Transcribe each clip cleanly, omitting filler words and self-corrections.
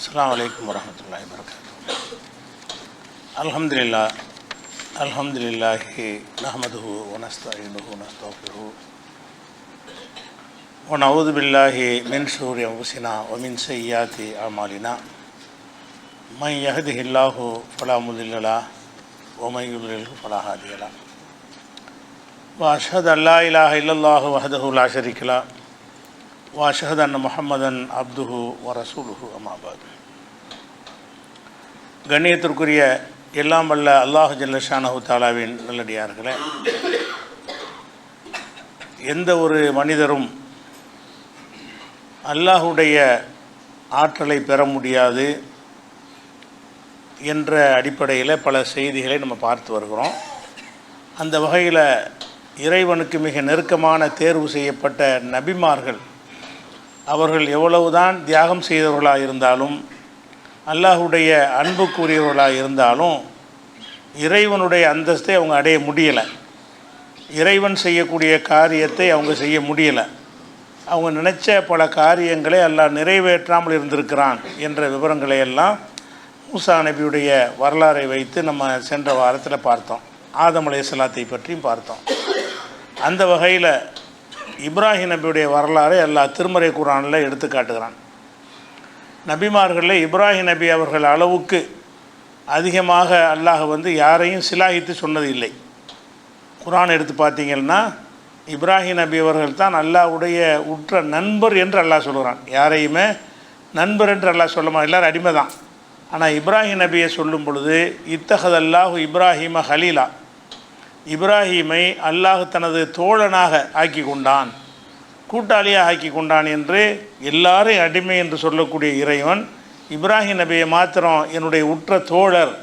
அஸ்ஸலாமு அலைக்கும் வரஹ்மத்துல்லாஹி வபரகாத்துஹு. அல்ஹம்துலில்லாஹி நஹ்மதுஹு வ நஸ்தஈனுஹு வ நஸ்தக்ஃபிருஹு வ நஊது பில்லாஹி மின் ஷுரூரி அன்ஃபுஸினா வ மின் ஸய்யிஆத்தி அமாலினா மன் யஹ்திஹில்லாஹு ஃபலா முதில்ல லஹு வ மன் யுضلில்ஹு ஃபலா ஹாதிய லஹு. வ அஷ்ஹது அன் லா இலாஹ இல்லல்லாஹு வஹ்தஹு லா ஷரீக லஹு வ அஷ்ஹது அன்ன முஹம்மதன் அப்துஹு வ ரசூலுஹு அம்மா பஅத். கண்ணியத்திற்குரிய எல்லாம் வல்ல அல்லாஹ் ஜல்ல ஷானஹு தஆலாவின் நல்லடியார்களே, எந்த ஒரு மனிதரும் அல்லாஹுடைய ஆற்றலை பெற முடியாது என்ற அடிப்படையில் பல செய்திகளை நம்ம பார்த்து வருகிறோம். அந்த வகையில் இறைவனுக்கு மிக நெருக்கமான தேர்வு செய்யப்பட்ட நபிமார்கள் அவர்கள் எவ்வளவுதான் தியாகம் செய்தவர்களாக இருந்தாலும், அல்லாஹுடைய அன்புக்குரியவர்களாக இருந்தாலும், இறைவனுடைய அந்தஸ்தை அவங்க அடைய முடியலை. இறைவன் செய்யக்கூடிய காரியத்தை அவங்க செய்ய முடியலை. அவங்க நினைச்ச பல காரியங்களை அல்லாஹ் நிறைவேற்றாமல் இருந்திருக்கிறான் என்ற விவரங்களை எல்லாம் மூசா நபியுடைய வரலாறை வைத்து நம்ம சென்ற வாரத்தில் பார்த்தோம். ஆதம் அலைஹிஸ்ஸலாத்தை பற்றியும் பார்த்தோம். அந்த வகையில் இப்ராஹிம் நபியுடைய வரலாறை அல்லாஹ் திருமறை குர்ஆனில் எடுத்து காட்டுகிறான். நபிமார்களில் இப்ராஹிம் நபி அவர்கள் அளவுக்கு அதிகமாக அல்லாஹ் யாரையும் சிலாகித்து சொன்னது இல்லை. குர்ஆன் எடுத்து பார்த்தீங்கன்னா இப்ராஹிம் நபி அவர்கள் தான் அல்லாஹ்வுடைய உற்ற நண்பர் என்று அல்லாஹ் சொல்கிறான். யாரையுமே நண்பர் என்று அல்லாஹ் சொல்லமா, எல்லோரும் அடிமை தான். ஆனால் இப்ராஹிம் நபியை சொல்லும் பொழுது இத்தஹதல்லாஹு இப்ராஹிம ஹலீலா, இப்ராஹீமை அல்லாஹ் தனது தோழனாக ஆக்கி கொண்டான், கூட்டாளியாக ஆக்கி கொண்டான் என்று எல்லாரையும் அடிமை என்று சொல்லக்கூடிய இறைவன் இப்ராஹிம் நபியை மாத்திரம் என்னுடைய உற்ற தோழர்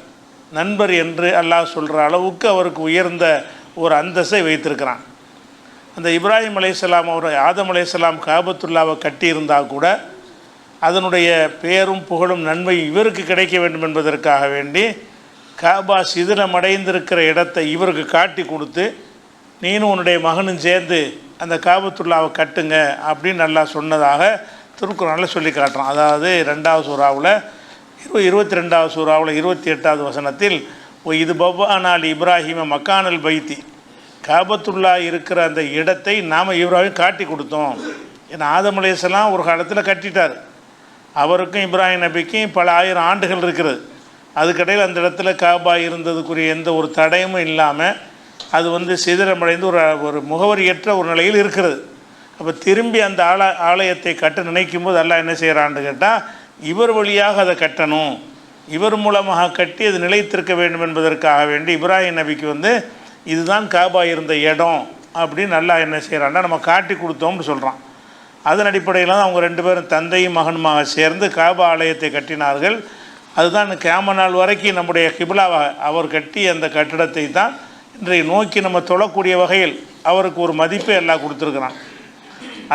நண்பர் என்று அல்லாஹ் சொல்கிற அளவுக்கு அவருக்கு உயர்ந்த ஒரு அந்தஸ்தை வைத்திருக்கிறான். அந்த இப்ராஹிம் அலைஹிஸ்ஸலாம் அவர் ஆதம் அலைஹிஸ்ஸலாம் காபத்துல்லாவை கட்டியிருந்தால் கூட அதனுடைய பேரும் புகழும் நன்மை இவருக்கு கிடைக்க வேண்டும் என்பதற்காக வேண்டி காபா சிதிலமடைந்திருக்கிற இடத்தை இவருக்கு காட்டி கொடுத்து, நீனும் உன்னுடைய மகனும் சேர்ந்து அந்த காபத்துல்லாவை கட்டுங்க அப்படின்னு நல்லா சொன்னதாக திருக்குறானில் சொல்லி காட்டுறான். அதாவது 2வது சூறாவில் 22வது சூறாவில் 28வது வசனத்தில் இது பவ்வானால் இப்ராஹிம மக்கானல் பைத்தி, காபத்துல்லா இருக்கிற அந்த இடத்தை நாம் இப்ராஹிம் காட்டி கொடுத்தோம். ஏன்னா ஆதம் அலைஹிஸ்ஸலாம் ஒரு காலத்தில் கட்டிட்டார். அவருக்கும் இப்ராஹிம் நபிக்கும் பல ஆயிரம் ஆண்டுகள் இருக்கிறது. அதுக்கடையில் அந்த இடத்துல காபா இருந்ததுக்குரிய எந்த ஒரு தடயமும் இல்லாமல் அது சிதிலமடைந்து ஒரு முகவரியற்ற ஒரு நிலையில் இருக்கிறது. அப்போ திரும்பி அந்த ஆலயத்தை கட்ட நினைக்கும் போது அல்லாஹ் என்ன செய்கிறான்னு கேட்டால், இவர் வழியாக அதை கட்டணும், இவர் மூலமாக கட்டி அது நிலைத்திருக்க வேண்டும் என்பதற்காக வேண்டி இப்ராஹிம் நபிக்கு இதுதான் காபா இருந்த இடம் அப்படின்னு அல்லாஹ் என்ன செய்கிறான்னா நம்ம காட்டி கொடுத்தோம்னு சொல்கிறான். அதன் அடிப்படையில் தான் அவங்க 2 பேரும் தந்தையும் மகனுமாக சேர்ந்து காபா ஆலயத்தை கட்டினார்கள். அதுதான் கியாமத் நாள் வரைக்கும் நம்முடைய கிப்லாவாக அவர் கட்டி அந்த கட்டிடத்தை தான் இன்றைய நோக்கி நம்ம தொழக்கூடிய வகையில் அவருக்கு ஒரு மதிப்பை எல்லாம் கொடுத்துருக்குறான்.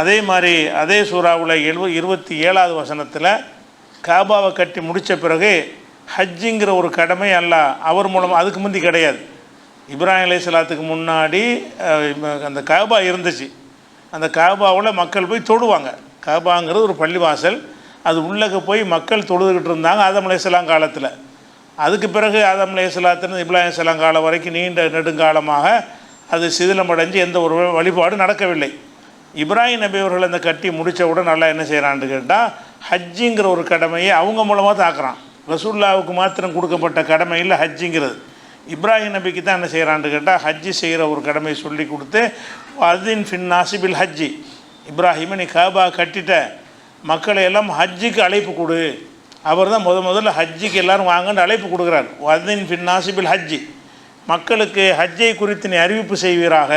அதே மாதிரி அதே சூறாவில் 27வது வசனத்தில் காபாவை கட்டி முடித்த பிறகு ஹஜ்ஜிங்கிற ஒரு கடமை அல்லாஹ் அவர் மூலமாக, அதுக்கு முந்தி கிடையாது. இப்ராஹிம் அலைஹிஸ்ஸலாத்துக்கு முன்னாடி அந்த காபா இருந்துச்சு. அந்த காபாவில் மக்கள் போய் தொழுவாங்க. காபாங்கிறது ஒரு பள்ளிவாசல், அது உள்ளே போய் மக்கள் தொழுதுகிட்டு இருந்தாங்க ஆதம் அலைஹிஸ்ஸலாம் காலத்தில். அதுக்கு பிறகு ஆதம் அலைஹிஸ்ஸலாத்திலிருந்து இப்ராஹிம் அலைஹிஸ்ஸலாம் காலம் வரைக்கும் நீண்ட நெடுங்காலமாக அது சிதிலமடைஞ்சு எந்த ஒரு வழிபாடு நடக்கவில்லை. இப்ராஹிம் நபி அவர்கள் அந்த கட்டி முடித்தவுடன் நல்லா என்ன செய்கிறான்னு கேட்டால், ஹஜ்ஜிங்கிற ஒரு கடமையை அவங்க மூலமாக தாக்குறான். ரசூலுல்லாவுக்கு மாத்திரம் கொடுக்கப்பட்ட கடமை இல்லை ஹஜ்ஜிங்கிறது. இப்ராஹிம் நபிக்கு தான் என்ன செய்கிறான்னு கேட்டால் ஹஜ்ஜி செய்கிற ஒரு கடமை சொல்லி கொடுத்து, அதின் ஃபின் நாசிபில் ஹஜ்ஜி, இப்ராஹிமை நீ காபா கட்டிட்ட, மக்களை எல்லாம் ஹஜ்ஜிக்கு அழைப்பு கொடு. அவர் தான் முதல்ல ஹஜ்ஜிக்கு எல்லோரும் வாங்கன்னு அழைப்பு கொடுக்குறார். வதின் ஃபின் நாசிபில் ஹஜ்ஜி, மக்களுக்கு ஹஜ்ஜை குறித்து நீ அறிவிப்பு செய்வீராக.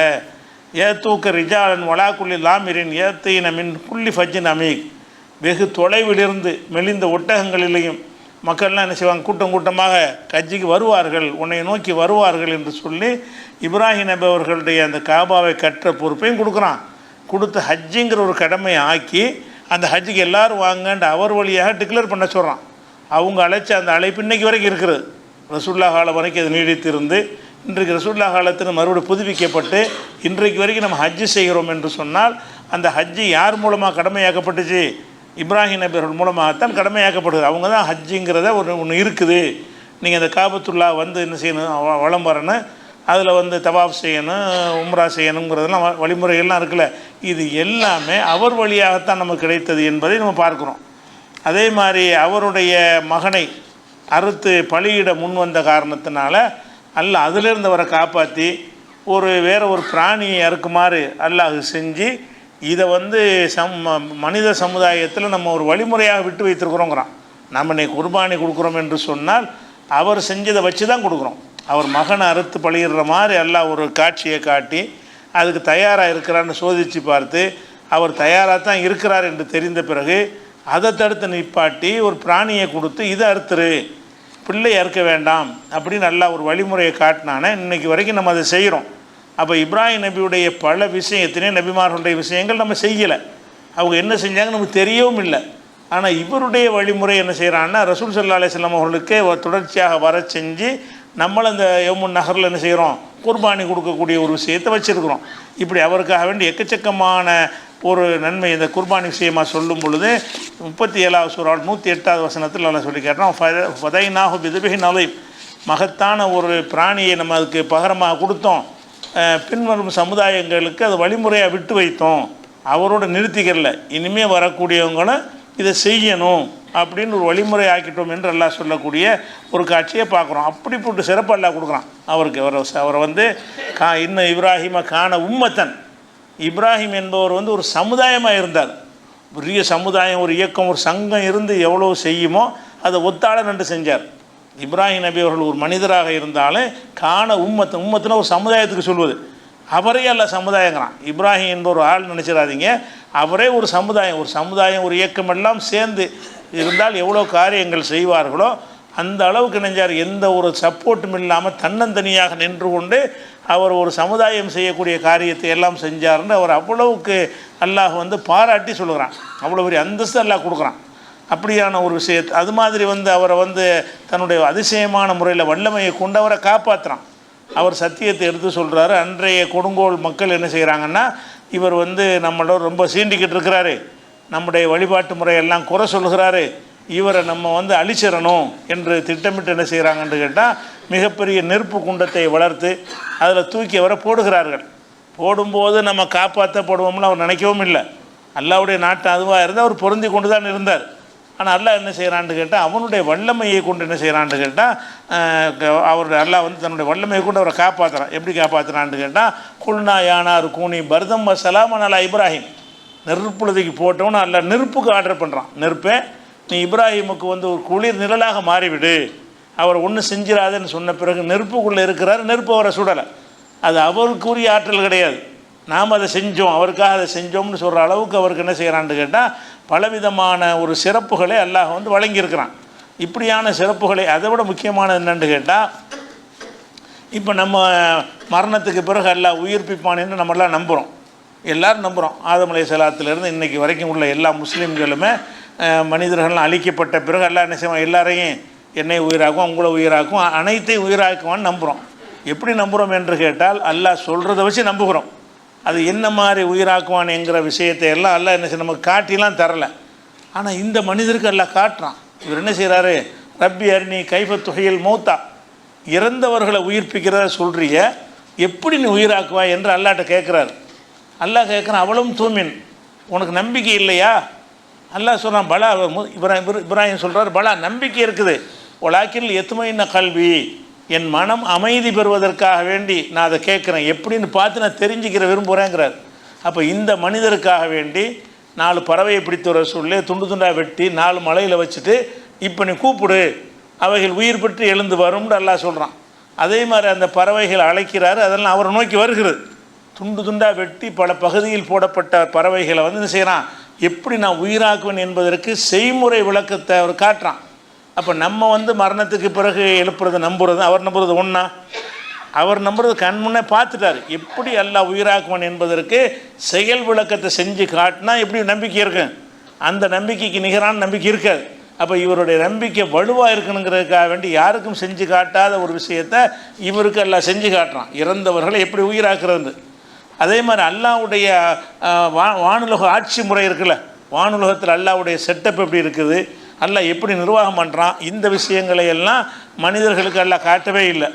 ஏத்தூக்க ரிஜாலன் வலாக்குள்ளி லாமிரின் ஏத்தீன மின் குள்ளி ஃபஜ்ஜின் அமீக், வெகு தொலைவிலிருந்து மெலிந்த ஒட்டகங்களிலேயும் மக்கள்லாம் என்ன செய்வாங்க, கூட்டம் கூட்டமாக ஹஜ்ஜிக்கு வருவார்கள், உன்னை நோக்கி வருவார்கள் என்று சொல்லி இப்ராஹிம் நபி அவர்களுடைய அந்த காபாவை கற்ற பொறுப்பையும் கொடுக்குறான். கொடுத்து ஹஜ்ஜிங்கிற ஒரு கடமையை ஆக்கி அந்த ஹஜ்ஜுக்கு எல்லோரும் வாங்கன்ற அவர் வழியாக டிக்ளேர் பண்ண சொல்கிறான். அவங்க அழைச்ச அந்த அழைப்பு இன்றைக்கு வரைக்கும் இருக்கிறது. ரசூல்லா காலம் வரைக்கும் அது நீடித்திருந்து இன்றைக்கு ரசூல்லா காலத்தில் மறுபடியும் புதுப்பிக்கப்பட்டு இன்றைக்கு வரைக்கும் நம்ம ஹஜ்ஜு செய்கிறோம் என்று சொன்னால், அந்த ஹஜ்ஜு யார் மூலமாக கடமையாக்கப்பட்டுச்சு? இப்ராஹிம் நபி அவர்கள் மூலமாகத்தான் கடமையாக்கப்படுது. அவங்க தான் ஹஜ்ஜுங்கிறத ஒன்று இருக்குது. நீங்கள் அந்த காபத்துல்லா வந்து என்ன செய்யணும், வலம் வரணும், அதில் வந்து தவாஃப் செய்யணும், உம்ரா செய்யணுங்கிறதெல்லாம் வழிமுறைகள்லாம் இருக்குல்ல. இது எல்லாமே அவர் வழியாகத்தான் நமக்கு கிடைத்தது என்பதை நம்ம பார்க்குறோம். அதே மாதிரி அவருடைய மகனை அறுத்து பலியிட முன் வந்த காரணத்தினால அல்லாஹ் அதிலிருந்து அவரை காப்பாற்றி வேறு ஒரு பிராணியை அறுக்குமாறு அல்லாஹ் செஞ்சு இதை வந்து மனித சமுதாயத்தில் நம்ம ஒரு வழிமுறையாக விட்டு வைத்திருக்கிறோங்கிறான். நம்ம இன்னைக்கு குர்பானி கொடுக்குறோம் என்று சொன்னால் அவர் செஞ்சதை வச்சு தான் கொடுக்குறோம். அவர் மகனை அறுத்து பலியிடுற மாதிரி அல்லாஹ் ஒரு காட்சியை காட்டி அதுக்கு தயாராக இருக்கிறான்னு சோதித்து பார்த்து அவர் தயாராக தான் இருக்கிறார் என்று தெரிந்த பிறகு அதை தடுத்து நிப்பாட்டி ஒரு பிராணியை கொடுத்து இதை அறுத்துரு, பிள்ளை அறுக்க வேண்டாம் அப்படின்னு அல்லாஹ் ஒரு வழிமுறையை காட்டினானே. இன்றைக்கி வரைக்கும் நம்ம அதை செய்கிறோம். அப்போ இப்ராஹிம் நபியுடைய பல விஷயத்தினே நபிமார்களுடைய விஷயங்கள் நம்ம செய்யலை. அவங்க என்ன செஞ்சாங்க நமக்கு தெரியவும் இல்லை. ஆனால் இவருடைய வழிமுறை என்ன செய்கிறான்னா, ரசூல் ஸல்லல்லாஹு அலைஹி வஸல்லம் அவர்களுக்கே தொடர்ச்சியாக வர செஞ்சு நம்மளும் அந்த யௌமுன் நஹரில் என்ன செய்கிறோம், குர்பானி கொடுக்கக்கூடிய ஒரு விஷயத்தை வச்சுருக்கிறோம். இப்படி அவருக்காக வேண்டி எக்கச்சக்கமான ஒரு நன்மை இந்த குர்பானி விஷயமாக சொல்லும் பொழுது 37வது சூரா 108வது வசனத்தில் நல்லா சொல்லி கேட்டோம், ஃபதைனாஹு பிதுபிஹின் அலீம், மகத்தான ஒரு பிராணியை நம்ம அதுக்கு பகரமாக கொடுத்தோம், பின்வரும் சமுதாயங்களுக்கு அது வழிமுறையாக விட்டு வைத்தோம், அவரோட நிறுத்திக்கல, இனிமேல் வரக்கூடியவங்களும் இதை செய்யணும் அப்படின்னு ஒரு வழிமுறை ஆக்கிட்டோம் என்று அல்லாஹ் சொல்லக்கூடிய ஒரு காட்சியை பார்க்குறோம். அப்படிப்பட்ட சிறப்பு அல்லாஹ் கொடுக்குறான் அவருக்கு. அவரை வந்து இன்னும் இப்ராஹிம கான உம்மத்தன், இப்ராஹிம் என்பவர் வந்து ஒரு சமுதாயமாக இருந்தார். பெரிய சமுதாயம், ஒரு இயக்கம், ஒரு சங்கம் இருந்து எவ்வளோ செய்யுமோ அதை ஒத்தாள நின்று செஞ்சார். இப்ராஹிம் நபி அவர்கள் ஒரு மனிதராக இருந்தாலும் காண உம்மத்துனா ஒரு சமுதாயத்துக்கு சொல்வது, அவரே அல்ல சமுதாயங்கிறான். இப்ராஹிம் என்ப ஒரு ஆள் நினச்சிடாதீங்க, அவரே ஒரு சமுதாயம் ஒரு இயக்கம் எல்லாம் சேர்ந்து இருந்தால் எவ்வளோ காரியங்கள் செய்வார்களோ அந்த அளவுக்கு நினைஞ்சார். எந்த ஒரு சப்போர்ட்டும் இல்லாமல் தன்னந்தனியாக நின்று கொண்டு அவர் ஒரு சமுதாயம் செய்யக்கூடிய காரியத்தை எல்லாம் செஞ்சார்னு அவர் அவ்வளவுக்கு அல்லாஹ் வந்து பாராட்டி சொல்லுகிறான். அவ்வளோ பெரிய அந்தஸ்து அல்லாஹ் கொடுக்குறான். அப்படியான ஒரு விஷயத்தை அது மாதிரி வந்து அவரை வந்து தன்னுடைய அதிசயமான முறையில் வல்லமையை கொண்டு அவரை காப்பாற்றுறான். அவர் சத்தியத்தை எடுத்து சொல்கிறாரு. அன்றைய கொடுங்கோல் மக்கள் என்ன செய்கிறாங்கன்னா, இவர் வந்து நம்மளோட ரொம்ப சீண்டிக்கிட்டு இருக்கிறாரு, நம்முடைய வழிபாட்டு முறையெல்லாம் குறை சொல்கிறாரு, இவரை நம்ம வந்து அழிச்சிடணும் என்று திட்டமிட்டு என்ன செய்கிறாங்கன்னு கேட்டால் மிகப்பெரிய நெருப்பு குண்டத்தை வளர்த்து அதில் தூக்கி அவரை போடுகிறார்கள். போடும்போது நம்ம காப்பாற்றப்படுவோம்னு அவர் நினைக்கவும் இல்லை. அல்லாஹ்வுடைய நாட்டு அதுவாக இருந்தால் அவர் பொருந்தி கொண்டு தான் இருந்தார். ஆனால் அல்லாஹ் என்ன செய்கிறான்னு கேட்டால் அவனுடைய வல்லமையை கொண்டு என்ன செய்கிறான்னு கேட்டால் அவருடைய அல்லாஹ் வந்து தன்னுடைய வல்லமையை கொண்டு அவரை காப்பாற்றுறான். எப்படி காப்பாற்றுறான்னு கேட்டால் குல்னா யானார் கூனி பர்தம் வசலாம் அலா இப்ராஹிம், நெருப்புலதைக்கு போட்டோன்னு அல்லாஹ் நெருப்புக்கு ஆர்டர் பண்ணுறான். நெருப்பை நீ இப்ராஹிமுக்கு வந்து ஒரு குளிர் நிழலாக மாறிவிடு, அவர் ஒன்றும் செஞ்சிடாதுன்னு சொன்ன பிறகு நெருப்புக்குள்ளே இருக்கிறார். நெருப்பு அவரை சுடலை. அது அவருக்குரிய ஆற்றல் கிடையாது, நாம் அதை செஞ்சோம், அவருக்காக அதை செஞ்சோம்னு சொல்கிற அளவுக்கு அவருக்கு என்ன செய்கிறான்னு கேட்டால் பலவிதமான ஒரு சிறப்புகளை அல்லாஹ் வந்து வழங்கியிருக்கிறான். இப்படியான சிறப்புகளை அதை விட முக்கியமானது என்னென்னு கேட்டால், இப்போ நம்ம மரணத்துக்கு பிறகு அல்லாஹ் உயிர்ப்பிப்பான்னு நம்மளாம் நம்புகிறோம், எல்லோரும் நம்புகிறோம். ஆதம் அலைஹிஸ்ஸலாத்திலிருந்து இன்றைக்கி வரைக்கும் உள்ள எல்லா முஸ்லீம்களுமே மனிதர்கள்லாம் அழிக்கப்பட்ட பிறகு அல்லாஹ் என்ன செய்வான், எல்லாரையும் என்னை உயிராக்கும், உங்களை உயிராக்கும், அனைத்தையும் உயிராக்குவான்னு நம்புகிறோம். எப்படி நம்புகிறோம் என்று கேட்டால் அல்லாஹ் சொல்கிறத வச்சு நம்புகிறோம். அது என்ன மாதிரி உயிராக்குவான் என்கிற விஷயத்தை எல்லாம் அல்லாஹ் என்ன செய்ய நமக்கு காட்டிலாம் தரலை. ஆனால் இந்த மனிதருக்கு அல்லாஹ் காட்டுறான். இவர் என்ன செய்கிறாரு, ரப்பி அர்னி கைஃப துஹியல் மௌத்தா, இறந்தவர்களை உயிர்ப்பிக்கிறத சொல்கிறிய, எப்படி நீ உயிராக்குவா என்று அல்லாஹ்ட்ட கேட்குறாரு. அல்லாஹ் கேட்குறான், அவளும் தூமின், உனக்கு நம்பிக்கை இல்லையா? அல்லாஹ் சொல்கிறான், பலா. இப்ராஹிம் சொல்கிறார், பலா நம்பிக்கை இருக்குது, ஒலாக்கில் எத்துமையின கல்வி, என் மனம் அமைதி பெறுவதற்காக வேண்டி நான் அதை கேட்குறேன், எப்படின்னு பார்த்து நான் தெரிஞ்சுக்கிற விரும்புகிறேங்கிறார். அப்போ இந்த மனிதருக்காக வேண்டி 4 பறவையை பிடித்து வர சொல்லி துண்டு துண்டாக வெட்டி 4 மலையில் வச்சுட்டு இப்போ நீ கூப்பிடு, அவைகள் உயிர் பெற்று எழுந்து வரும்னு அல்லாஹ் சொல்கிறான். அதே மாதிரி அந்த பறவைகள் அழைக்கிறாரு, அதெல்லாம் அவரை நோக்கி வருகிறது. துண்டு துண்டாக வெட்டி பல பகுதியில் போடப்பட்ட பறவைகளை வந்து என்ன செய்கிறான், எப்படி நான் உயிராக்குவேன் என்பதற்கு செய்முறை விளக்கத்தை அவர் காட்டுறான். அப்போ நம்ம வந்து மரணத்துக்கு பிறகு எழுப்புறது நம்புறது, அவர் நம்புறது ஒன்றா, அவர் நம்புறது கண் முன்னே பார்த்துட்டார். எப்படி அல்லாஹ் உயிராக்குவான் என்பதற்கு செயல் விளக்கத்தை செஞ்சு காட்டினா எப்படி நம்பிக்கை இருக்கு, அந்த நம்பிக்கைக்கு நிகரான நம்பிக்கை இருக்காது. அப்போ இவருடைய நம்பிக்கை வலுவாக இருக்கணுங்கிறதுக்காக வேண்டி யாருக்கும் செஞ்சு காட்டாத ஒரு விஷயத்தை இவருக்கு அல்லாஹ் செஞ்சு காட்டுறான், இறந்தவர்களை எப்படி உயிராக்குறது. அதே மாதிரி அல்லாஹ்வுடைய வானுலக ஆட்சி முறை இருக்குல்ல, வானுலகத்தில் அல்லாஹ்வுடைய செட்டப் எப்படி இருக்குது, அல்லாஹ் எப்படி நிர்வாகம் பண்ணுறான், இந்த விஷயங்களை எல்லாம் மனிதர்களுக்கு அல்லாஹ் காட்டவே இல்லை.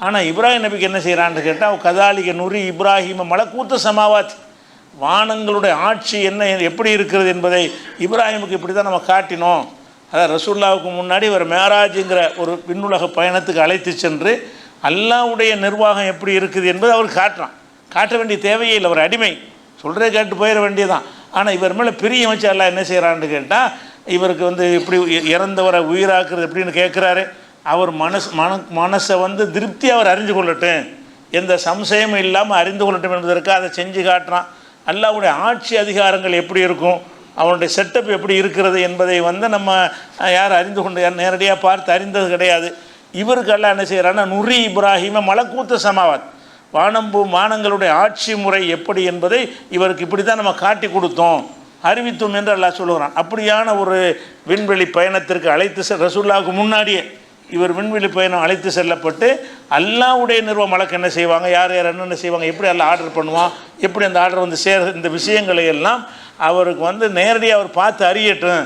ஆனால் இப்ராஹிம் நபிக்கு என்ன செய்கிறான்னு கேட்டால், கதாலிக நுரி இப்ராஹிம மலக்கூத்த சமாவாத், வானங்களுடைய ஆட்சி என்ன எப்படி இருக்கிறது என்பதை இப்ராஹிமுக்கு இப்படி தான் நம்ம காட்டினோம். அதாவது ரசூலுல்லாவுக்கு முன்னாடி ஒரு மேராஜுங்கிற ஒரு விண்ணுலக பயணத்துக்கு அழைத்து சென்று அல்லாஹ்வுடைய நிர்வாகம் எப்படி இருக்குது என்பதை அவருக்கு காட்டுறான். காட்ட வேண்டிய தேவையே இல்லை, ஒரு அடிமை சொல்கிறே கேட்டு போயிட வேண்டியதான். ஆனால் இவர் மேலே பிரியம் வச்சு அல்லாஹ் என்ன செய்கிறான்னு கேட்டால், இவருக்கு வந்து இப்படி இறந்தவரை உயிராக்குறது எப்படின்னு கேட்குறாரு. அவர் மனசை வந்து திருப்தி அவர் அறிஞ்சு கொள்ளட்டும், எந்த சம்சயமும் இல்லாமல் அறிந்து கொள்ளட்டும் என்பதற்கு அதை செஞ்சு காட்டுறான். அல்லாஹ்வுடைய ஆட்சி அதிகாரங்கள் எப்படி இருக்கும், அவனுடைய செட்டப் எப்படி இருக்கிறது என்பதை வந்து நம்ம யார் அறிந்து கொண்டு நேரடியாக பார்த்து அறிந்தது கிடையாது. இவருக்கு அல்லாஹ் என்ன செய்கிறான்னா, நுரி இப்ராஹிம மலக்கூத்த சமாவாத், வானங்களுடைய ஆட்சி முறை எப்படி என்பதை இவருக்கு இப்படி தான் நம்ம காட்டி கொடுத்தோம், அறிவித்தோம் என்று அல்லாஹ் சொல்லுகிறான். அப்படியான ஒரு விண்வெளி பயணத்திற்கு அழைத்து ரசூலுல்லாவுக்கு முன்னாடியே இவர் விண்வெளி பயணம் அழைத்து செல்லப்பட்டு அல்லாஹ்வுடைய மலக்கு என்ன செய்வாங்க, யார் யார் என்னென்ன செய்வாங்க, எப்படி எல்லாம் ஆர்டர் பண்ணுவான், எப்படி அந்த ஆர்டர் வந்து இந்த விஷயங்களை எல்லாம் அவருக்கு வந்து நேரடியாக அவர் பார்த்து அறியட்டும்.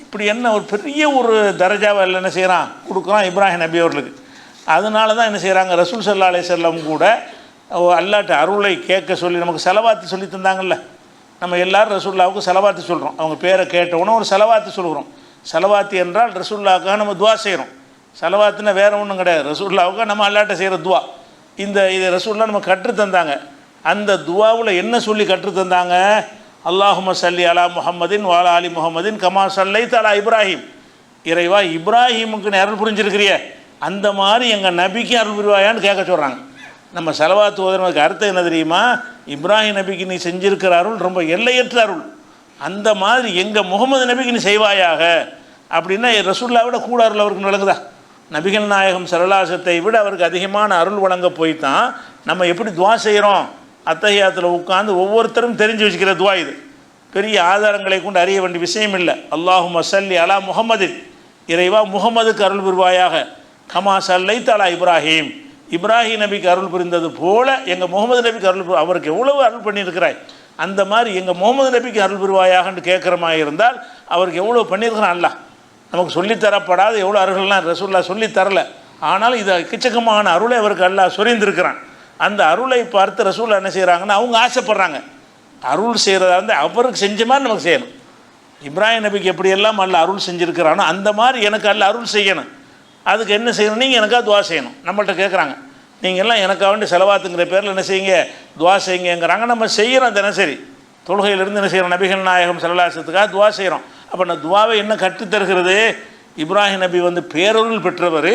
இப்படி என்ன ஒரு பெரிய ஒரு தரஜாவை எல்லாம் என்ன செய்கிறான், கொடுக்குறான் இப்ராஹிம் நபி அவர்களுக்கு. அதனால தான் என்ன செய்கிறாங்க, ரசூல் ஸல்லல்லாஹு அலைஹி வஸல்லம் கூட அல்லாஹ்ட்ட அருளை கேட்க சொல்லி நமக்கு செலவாத்து சொல்லி தந்தாங்கல்ல. நம்ம எல்லோரும் ரசூலுல்லாவுக்கு செலவாத்து சொல்கிறோம், அவங்க பேரை கேட்டவுடனே ஒரு செலவாத்து சொல்கிறோம். செலவாத்து என்றால் ரசூலுல்லாவுக்காக நம்ம துவா செய்கிறோம். செலவாத்துனா வேறு ஒன்றும் கிடையாது, ரசூலுல்லாவுக்கு நம்ம அல்லாஹ்ட்ட செய்கிற துவா. இதை ரசூலுல்லாஹ் நம்ம கற்றுத்தந்தாங்க. அந்த துவாவில் என்ன சொல்லி கற்றுத்தந்தாங்க, அல்லாஹும்ம ஸல்லி அலா முஹம்மதின் வஅலா ஆலி முஹம்மதின் கமா ஸல்லைத அலா இப்ராஹிம், இறைவா இப்ராஹிமுக்கு நீ அருள் புரிஞ்சிருக்கிறிய அந்த மாதிரி எங்கள் நபிக்கு அருள் புரிவாயான்னு கேட்க சொல்கிறாங்க. நம்ம செலவாத்து ஓதுறதுக்கு அர்த்தம் என்ன தெரியுமா, இப்ராஹிம் நபிக்கு நீ செஞ்சிருக்கிற அருள் ரொம்ப எல்லையற்ற அருள், அந்த மாதிரி எங்கள் முகமது நபிக்கு நீ செய்வாயாக. அப்படின்னா ரசூலுல்லாஹ் விட கூட அருள் அவருக்கு விளங்குதா, நபிகள் நாயகம் ஸல்லல்லாஹு விட அவருக்கு அதிகமான அருள் வழங்க போய் தான் நம்ம எப்படி துவா செய்கிறோம். அத்தஹியாத்தில் உட்காந்து ஒவ்வொருத்தரும் தெரிஞ்சு வச்சுக்கிற துவா இது, பெரிய ஆதாரங்களை கொண்டு அறிய வேண்டிய விஷயம் இல்லை. அல்லாஹும்ம ஸல்லி அலா முஹம்மதின், இறைவா முகமதுக்கு அருள் புரிவாயாக, கமா ஸல்லைத அலா இப்ராஹிம், இப்ராஹிம் நபிக்கு அருள் புரிந்தது போல எங்கள் முகமது நபிக்கு அருள் அவருக்கு எவ்வளவு அருள் பண்ணியிருக்கிறாய், அந்த மாதிரி எங்கள் முகமது நபிக்கு அருள் புரிவாயாகன்னு கேட்குற மாதிரி இருந்தால் அவருக்கு எவ்வளோ பண்ணியிருக்கிறான் அல்லாஹ். நமக்கு சொல்லித்தரப்படாத எவ்வளோ அருள்லாம் ரசூலுல்லாஹ் சொல்லித்தரல, ஆனாலும் இது எக்கச்சக்கமான அருளை அவருக்கு அல்லாஹ் சொரிந்திருக்கிறான். அந்த அருளை பார்த்து ரசூலுல்லாஹ் என்ன செய்கிறாங்கன்னா, அவங்க ஆசைப்படுறாங்க அருள் செய்கிறதா இருந்தால் அவருக்கு செஞ்ச மாதிரி நமக்கு செய்யணும். இப்ராஹிம் நபிக்கு எப்படியெல்லாம் அல்லாஹ் அருள் செஞ்சுருக்கிறானோ அந்த மாதிரி எனக்கு அல்லாஹ் அருள் செய்யணும். அதுக்கு என்ன செய்யணும், நீங்கள் எனக்காக துவா செய்யணும். நம்மள்கிட்ட கேட்குறாங்க, நீங்கள் எல்லாம் எனக்காக வேண்டி செலவாத்துங்கிற பேரில் என்ன செய்யுங்க, துவா செய்யுங்கிறாங்க. நம்ம செய்கிறோம் தினசரி தொழுகையிலிருந்து என்ன செய்கிறோம், நபிகள் நாயகம் ஸல்லல்லாஹு அலைஹி வஸல்லத்துக்காக துவா செய்கிறோம். அப்போ நான் துவாவை என்ன கற்றுத்தருகிறது, இப்ராஹிம் நபி வந்து பேரருள் பெற்றவர்,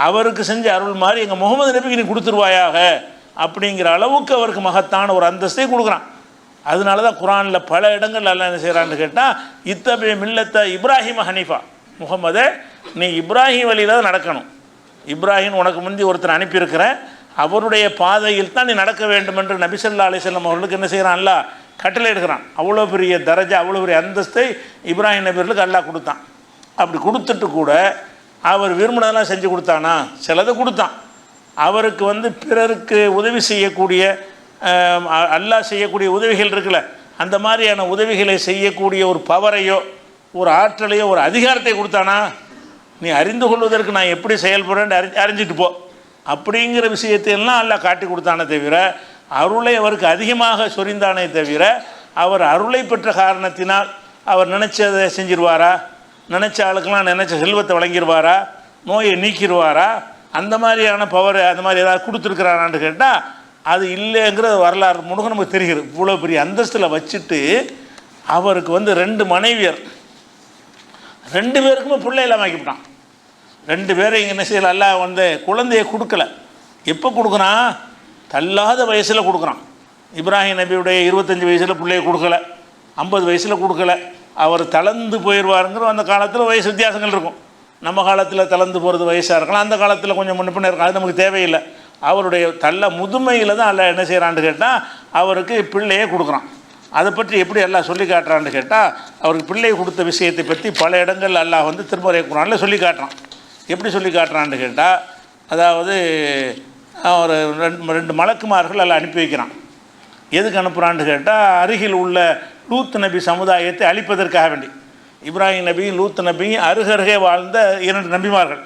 அவருக்கு செஞ்ச அருள் மாதிரி எங்கள் முகமது நபிக்கு நீ கொடுத்துருவாயாக அப்படிங்கிற அளவுக்கு அவருக்கு மகத்தான ஒரு அந்தஸ்தை கொடுக்குறான். அதனால தான் குரானில் பல இடங்கள் அல்லாஹ் என்ன செய்கிறான்னு கேட்டால், இத்தபி மில்லத்த இப்ராஹிம் ஹனீஃபா, முகமதே நீ இப்ராஹிம் வழியில் தான் நடக்கணும், இப்ராஹிம் உனக்கு முந்தி ஒருத்தர் அனுப்பியிருக்கிறேன், அவருடைய பாதையில் தான் நீ நடக்க வேண்டும் என்று நபி ஸல்லல்லாஹு அலைஹி வஸல்லம் அவர்களுக்கு என்ன செய்கிறான், அல்லாஹ் கட்டளை எடுக்கிறான். அவ்வளோ பெரிய தரஜா, அவ்வளோ பெரிய அந்தஸ்தை இப்ராஹிம் நபிகளுக்கு அல்லாஹ் கொடுத்தான். அப்படி கொடுத்துட்டு கூட அவர் விரும்பினதெல்லாம் செஞ்சு கொடுத்தானா, சிலதை கொடுத்தான். அவருக்கு வந்து பிறருக்கு உதவி செய்யக்கூடிய அல்லாஹ் செய்யக்கூடிய உதவிகள் இருக்குல்ல, அந்த மாதிரியான உதவிகளை செய்யக்கூடிய ஒரு பவரையோ ஒரு ஆற்றலையோ ஒரு அதிகாரத்தை கொடுத்தானா, நீ அறிந்து கொள்வதற்கு நான் எப்படி செயல்படுறேன்னு அறிஞ்சிட்டு போ அப்படிங்கிற விஷயத்தையெல்லாம் அல்லாஹ் காட்டி கொடுத்தானே தவிர, அருளை அவருக்கு அதிகமாக சொரிந்தானே தவிர, அவர் அருளை பெற்ற காரணத்தினால் அவர் நினச்சதை செஞ்சிருவாரா, நினச்ச ஆளுக்கெல்லாம் நினச்ச செல்வத்தை வழங்கிடுவாரா, நோயை நீக்கிடுவாரா, அந்த மாதிரியான பவர் அந்த மாதிரி ஏதாவது கொடுத்துருக்குறானான்னு கேட்டால் அது இல்லைங்கிற வரலாறு முழுக்க நமக்கு தெரிகிறது. இவ்வளோ பெரிய அந்தஸ்தில் வச்சுட்டு அவருக்கு வந்து 2 மனைவியர், 2 பேருக்குமே பிள்ளை இல்லாமல் ஆக்கிவிட்டான். 2 பேரும் இங்கே என்ன செய்யல, எல்லாம் வந்து குழந்தையை கொடுக்கல. எப்போ கொடுக்குறான், தள்ளாத வயசில் கொடுக்குறான். இப்ராஹிம் நபியுடைய 25 வயசில் பிள்ளையை கொடுக்கல, 50 வயசில் கொடுக்கல. அவர் தளர்ந்து போயிடுவாருங்கிற அந்த காலத்தில் வயசு வித்தியாசங்கள் இருக்கும். நம்ம காலத்தில் தளர்ந்து போகிறது வயசாக இருக்கலாம், அந்த காலத்தில் கொஞ்சம் முன்ன இருக்கும், அது நமக்கு தேவையில்லை. அவருடைய முதுமையில் தான் எல்லாம் என்ன செய்கிறான்னு கேட்டால் அவருக்கு பிள்ளையே கொடுக்குறான். அதை பற்றி எப்படி எல்லாம் சொல்லி காட்டுறான்னு கேட்டால், அவருக்கு பிள்ளை கொடுத்த விஷயத்தை பற்றி பல இடங்கள் அல்லாஹ் வந்து திருமறை குர்ஆனில் சொல்லி காட்டுறான். எப்படி சொல்லி காட்டுறான்னு கேட்டால், அதாவது ஒரு 2 மலக்குமார்கள் எல்லாம் அனுப்பி வைக்கிறான். எதுக்கு அனுப்புகிறான்னு கேட்டால், அருகில் உள்ள லூத் நபி சமுதாயத்தை அழிப்பதற்காக வேண்டி. இப்ராஹிம் நபியும் லூத் நபியும் அருகருகே வாழ்ந்த 2 நபிமார்கள்.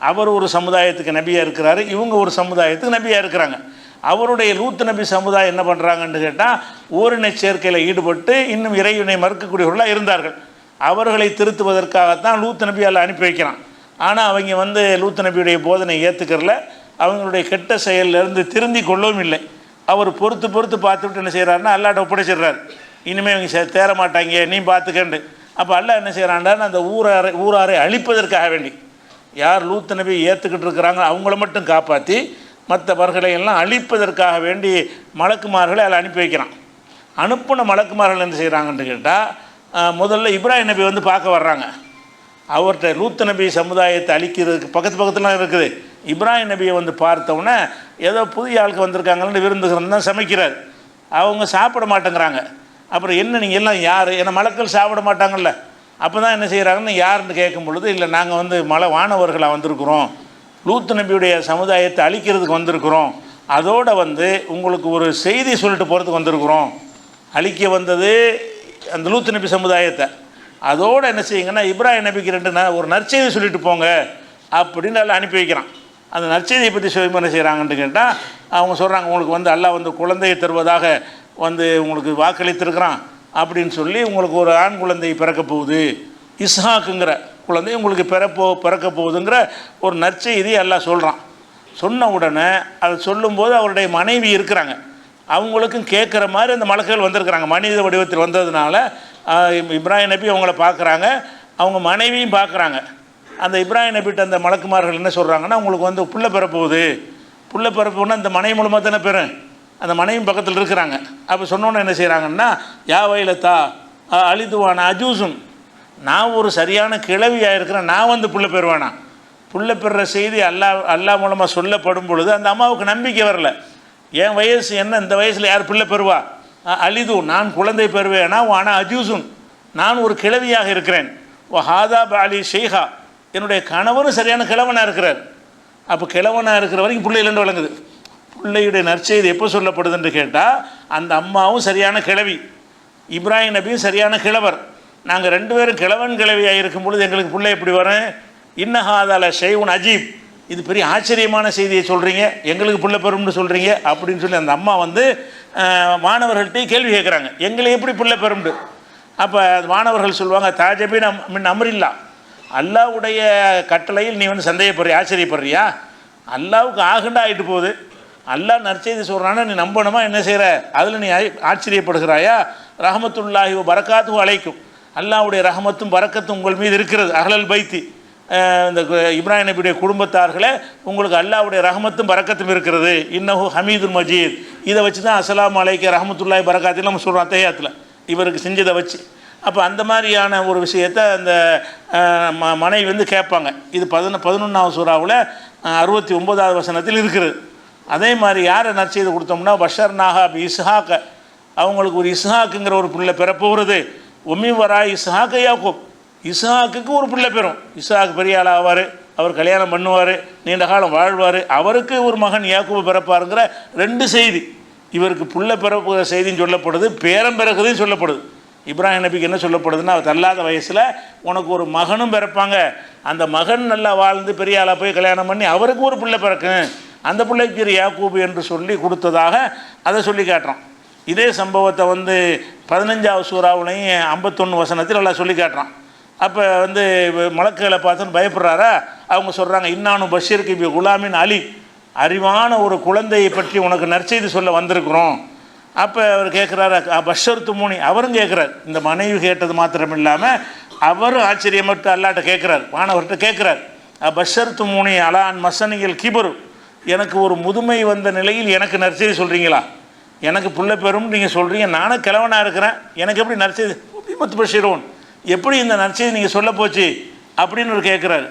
அவர் ஒரு சமுதாயத்துக்கு நபியாக இருக்கிறாரு, இவங்க ஒரு சமுதாயத்துக்கு நபியாக இருக்கிறாங்க. அவருடைய லூத் நபி சமுதாயம் என்ன பண்ணுறாங்கன்னு கேட்டால் ஓரின சேர்க்கையில் ஈடுபட்டு இன்னும் இறைவனை மறுக்கக்கூடியவர்களாக இருந்தார்கள். அவர்களை திருத்துவதற்காகத்தான் லூத் நபி அல்ல அனுப்பி வைக்கிறான். ஆனால் அவங்க லூத் நபியுடைய போதனை ஏற்றுக்கிறல, அவங்களுடைய கெட்ட செயலிலிருந்து திருந்தி கொள்ளவும் இல்லை. அவர் பொறுத்து பார்த்துவிட்டு என்ன செய்கிறாருன்னா அல்லாட்ட ஒப்படைச்சிடுறாரு. இனிமேல் இவங்க தேர மாட்டாங்க, நீ பார்த்துக்கண்டு. அப்போ அல்லாஹ் என்ன செய்கிறான்டான்னு அந்த ஊராரை அழிப்பதற்காக வேண்டி யார் லூத் நபி ஏற்றுக்கிட்டு இருக்கிறாங்க அவங்கள மட்டும் காப்பாற்றி மற்றவர்களை எல்லாம் அழிப்பதற்காக வேண்டி மலக்குமார்களை அதில் அனுப்பி வைக்கிறான். அனுப்பின மலக்குமார்கள் என்ன செய்கிறாங்கன்னு கேட்டால் முதல்ல இப்ராஹிம் நபி பார்க்க வர்றாங்க. அவர்கிட்ட லூத் நபி சமுதாயத்தை அழிக்கிறதுக்கு பக்கத்துலாம் இருக்குது. இப்ராஹிம் நபியை பார்த்தோன்னே ஏதோ புதிய ஆளுக்கு வந்திருக்காங்கன்னு விருந்துகிறன்னு தான் சமைக்கிறார். அவங்க சாப்பிட மாட்டேங்கிறாங்க. அப்புறம் என்ன நீங்கள் எல்லாம் யார், ஏன்னா மலக்கள் சாப்பிட மாட்டாங்கல்ல. அப்போ தான் என்ன செய்கிறாங்கன்னு யாருன்னு கேட்கும் பொழுது, இல்லை நாங்கள் வானவர்களாக வந்திருக்கிறோம், லூத் நபியுடைய சமுதாயத்தை அழிக்கிறதுக்கு வந்திருக்கிறோம், அதோடு உங்களுக்கு ஒரு செய்தி சொல்லிட்டு போகிறதுக்கு வந்திருக்கிறோம். அழிக்க வந்தது அந்த லூத் நபி சமுதாயத்தை, அதோடு என்ன செய்யுங்கன்னா இப்ராஹிம் நபிக்கு ஒரு நற்செய்தி சொல்லிட்டு போங்க அப்படின்னு எல்லாம் அனுப்பி வைக்கிறான். அந்த நற்செய்தியை பற்றி என்ன செய்கிறாங்கன்னு கேட்டால் அவங்க சொல்கிறாங்க, உங்களுக்கு அல்லாஹ் குழந்தையை தருவதாக உங்களுக்கு வாக்களித்திருக்கிறான் அப்படின்னு சொல்லி உங்களுக்கு ஒரு ஆண் குழந்தை பிறக்க போகுது, இஸ்ஹாக்குங்கிற குழந்தை உங்களுக்கு பிறக்க போகுதுங்கிற ஒரு நற்செய்தி அல்லாஹ் சொல்கிறான். சொன்ன உடனே அதை சொல்லும்போது அவருடைய மனைவி இருக்கிறாங்க, அவங்களுக்கும் கேட்குற மாதிரி அந்த மலக்குகள் வந்திருக்கிறாங்க. மனித வடிவத்தில் வந்ததுனால இப்ராஹிம் நபி அவங்கள பார்க்குறாங்க, அவங்க மனைவியும் பார்க்குறாங்க. அந்த இப்ராஹிம் நபிட்ட அந்த மலக்குமார்கள் என்ன சொல்கிறாங்கன்னா, உங்களுக்கு புள்ள பிறப்போகுது, புள்ள பிறப்புன்னா அந்த மனைவி மூலமாக தானே பெறும், அந்த மனைவி பக்கத்தில் இருக்கிறாங்க. அப்போ சொன்னோன்னே என்ன செய்கிறாங்கன்னா, யா வயலத்தா அழிதுவானா அஜூசும், நான் ஒரு சரியான கிழவியாக இருக்கிறேன், நான் புள்ள பெறுவானா. புள்ள பெறுற செய்தி அல்லாஹ் மூலமாக சொல்லப்படும் பொழுது அந்த அம்மாவுக்கு நம்பிக்கை வரல. என் வயசு என்ன, இந்த வயசில் யார் பிள்ளை பெறுவா, அலிது நான் குழந்தை பெறுவேனா, ஆனால் அஜூசுன் நான் ஒரு கிழவியாக இருக்கிறேன், ஓ ஹாதா பாலி ஷெய்ஹா என்னுடைய கணவரும் சரியான கிழவனாக இருக்கிறார். அப்போ கிழவனாக இருக்கிற வரைக்கும் பிள்ளை இல்லைன்னு வழங்குது. பிள்ளையுடைய நற்செய்தி எப்போ சொல்லப்படுதுன்னு கேட்டால் அந்த அம்மாவும் சரியான கிழவி, இப்ராஹிம் நபியும் சரியான கிழவர், நாங்கள் 2 பேரும் கிழவன் கிழவியாக இருக்கும் பொழுது எங்களுக்கு பிள்ளை எப்படி வரும், இன்னஹாதால ஷெய்வுன் அஜீப், இது பெரிய ஆச்சரியமான செய்தியை சொல்கிறீங்க, எங்களுக்கு பிள்ளை பெறும்னு சொல்கிறீங்க அப்படின்னு சொல்லி அந்த அம்மா மாணவர்கள்ட்டையும் கேள்வி கேட்குறாங்க, எங்களுக்கு எப்படி பிள்ளை பெறும்னு. அப்போ மாணவர்கள் சொல்லுவாங்க, தாஜபின் மின் அமரில்லா, அல்லாவுடைய கட்டளையில் நீ சந்தேகப்படுறியா, ஆச்சரியப்படுறியா, அல்லாவுக்கு ஆகுண்டா ஆகிட்டு போகுது, அல்லாஹ் நற்செய்தி சொல்கிறான்னா நீ நம்பணுமா, என்ன செய்கிற அதில் நீ ஆச்சரியப்படுகிறாயா. ரஹமத்துல்லாஹி பரக்காத்தும் அழைக்கும், அல்லாவுடைய ரஹமத்தும் பரக்கத்தும் உங்கள் மீது இருக்கிறது. அஹ்லல் பைத்தி, இந்த இப்ராஹிம் நபியுடைய குடும்பத்தார்களே உங்களுக்கு அல்லாவுடைய ரஹமத்தும் பரக்கத்தும் இருக்கிறது. இன்னஹு ஹமீதுல் மஜீத், இதை வச்சு தான் அஸ்ஸலாமு அலைக்க ரஹமத்துல்லாஹி பரக்காத்தில் நம்ம சொல்கிறோம் அத்தையாத்தில் இவருக்கு செஞ்சதை வச்சு. அப்போ அந்த மாதிரியான ஒரு விஷயத்தை அந்த மனைவி கேட்பாங்க. இது 11ஆவது சூறாவில் 69ஆவது வசனத்தில் இருக்கிறது. அதே மாதிரி யாரை நற்செய்தி கொடுத்தோம்னா, பஷர் நாகா இஸ்ஹாக்க, அவங்களுக்கு ஒரு இஸ்ஹாக்குங்கிற ஒரு பிள்ளை பிறப்போகிறது. ஒமி வரா இஸ்ஹாக்க யாக்கூப், இஸ்ஹாக்குக்கு ஒரு பிள்ளை பெறும், இஸ்ஹாக் பெரிய ஆள் ஆவார், அவர் கல்யாணம் பண்ணுவார், நீண்ட காலம் வாழ்வார், அவருக்கு ஒரு மகன் யாக்கூப் பிறப்பாருங்கிற 2 செய்தி. இவருக்கு புள்ள பிறப்பு செய்தின்னு சொல்லப்படுது, பேரம் பிறகுதுன்னு சொல்லப்படுது. இப்ராஹிம் நபிக்கு என்ன சொல்லப்படுதுன்னா, அவர் தள்ளாத வயசில் உனக்கு ஒரு மகனும் பிறப்பாங்க, அந்த மகன் நல்லா வாழ்ந்து பெரிய ஆளாக போய் கல்யாணம் பண்ணி அவருக்கு ஒரு பிள்ளை பிறக்கும், அந்த பிள்ளைக்கு பேர் யாக்கூப் என்று சொல்லி கொடுத்ததாக அதை சொல்லி காட்டுறோம். இதே சம்பவத்தை 15ஆவது சூறாவுலையும் 51 வசனத்தில் எல்லாம் சொல்லி காட்டுறான். அப்போ மலக்குகளை பார்த்துன்னு பயப்படுறாரா, அவங்க சொல்கிறாங்க, இன்னானு பஷீருக்கு இப்போ குலாமின் அலி, அறிவான ஒரு குழந்தையை பற்றி உனக்கு நற்செய்தி சொல்ல வந்திருக்கிறோம். அப்போ அவர் கேட்குறாரு, பஷர் துமுனி, அவரும் கேட்குறார். இந்த மனைவி கேட்டது மாத்திரம் இல்லாமல் அவரும் ஆச்சரியப்பட்டு அல்லாட்ட கேட்குறார், வானவர்கிட்ட கேட்குறார், பஷர் துமுனி அலான் மசனிகள் கிபரு, எனக்கு ஒரு முதுமை வந்த நிலையில் எனக்கு நற்செய்தி சொல்கிறீங்களா, எனக்கு பிள்ளை பெறும் நீங்கள் சொல்கிறீங்க, நானும் கிழவனாக இருக்கிறேன், எனக்கு எப்படி நற்செய்தி பஷீரோன், எப்படி இந்த நற்செய்தி நீங்கள் சொல்ல போச்சு அப்படின்னு ஒரு கேட்குறாரு.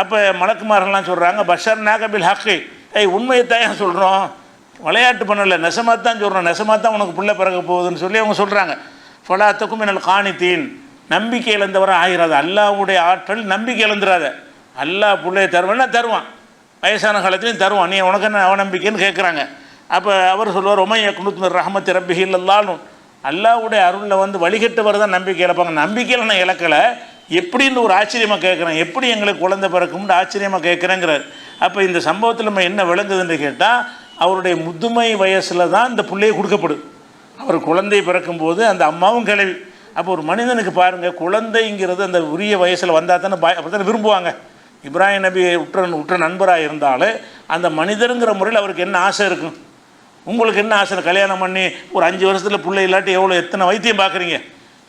அப்போ மலக்குமார்கள்லாம் சொல்கிறாங்க, பஷர் நாகபில் ஹக்கு, உண்மையைத்தான் சொல்கிறோம், விளையாட்டு பண்ணலை, நெசமாக தான் சொல்கிறோம், நெசமாக தான் உனக்கு பிள்ளை பிறக்க போகுதுன்னு சொல்லி அவங்க சொல்கிறாங்க. ஃபலாத்தக்கும் என்னல் காணித்தீன், நம்பிக்கை இழந்தவரை ஆகிறாது, அல்லாவுடைய ஆற்றல் நம்பிக்கை இழந்துடாத, அல்லாஹ் பிள்ளையை தருவான்னா தருவான், வயசான காலத்துலையும் தருவான், நீ உனக்கு என்ன அவநம்பிக்கைன்னு கேட்குறாங்க. அப்போ அவர் சொல்லுவார், உமைய குனுத் ரஹமத் ரப்பிஹி இல்லல்லாலும், அல்லாஹ்வுடைய அருளில் வந்து வழிகட்டவர் தான் நம்பிக்கை இழப்பாங்க. நம்பிக்கையில் நான் இழக்கலை, எப்படின்னு ஒரு ஆச்சரியமாக கேட்குறேன், எப்படி எங்களுக்கு குழந்தை பிறக்கும்னு ஆச்சரியமாக கேட்குறேங்கிறார். அப்போ இந்த சம்பவத்தில் நம்ம என்ன விளங்குதுன்னு கேட்டால், அவருடைய முதுமை வயசில் தான் இந்த பிள்ளையை கொடுக்கப்படுது. அவர் குழந்தை பிறக்கும்போது அந்த அம்மாவும் கிளவி. அப்போ ஒரு மனிதனுக்கு பாருங்கள், குழந்தைங்கிறது அந்த உரிய வயசில் வந்தால் தானே அப்போ தானே விரும்புவாங்க. இப்ராஹிம் நபி உற்ற நண்பராக இருந்தாலும் அந்த மனிதருங்கிற முறையில் அவருக்கு என்ன ஆசை இருக்கும்? உங்களுக்கு என்ன ஆசை? கல்யாணம் பண்ணி ஒரு 5 வருஷத்தில் பிள்ளை இல்லாட்டி எத்தனை வைத்தியம் பார்க்குறீங்க?